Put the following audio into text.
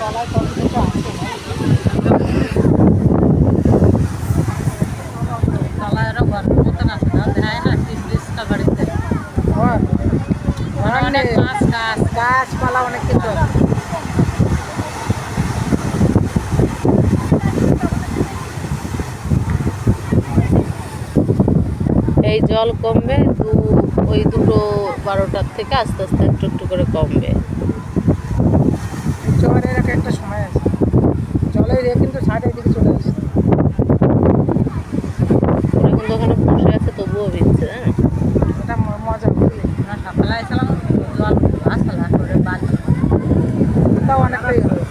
তলায় কত কিছু আছে তলায় আরো ঘরের মতন আছে না দেখায় না রিক্সা গাড়িতে ঘর অনেক মাছ গাছ গাছপালা অনেক কিছু আছে। এই জল কমবে ওই 2:12টার থেকে আস্তে আস্তে একটু একটু করে কমবে। জলের একটা সময় আছে, জলের কিন্তু ছাদের দিকে চলে আসছে। ওরা কিন্তু ওখানে বসে আছে তবুও ভিজছে হ্যাঁ। এটা মজা বুঝলি, সকালে আসলাম জল আসলে বালি ওটাও অনেকটাই হলো।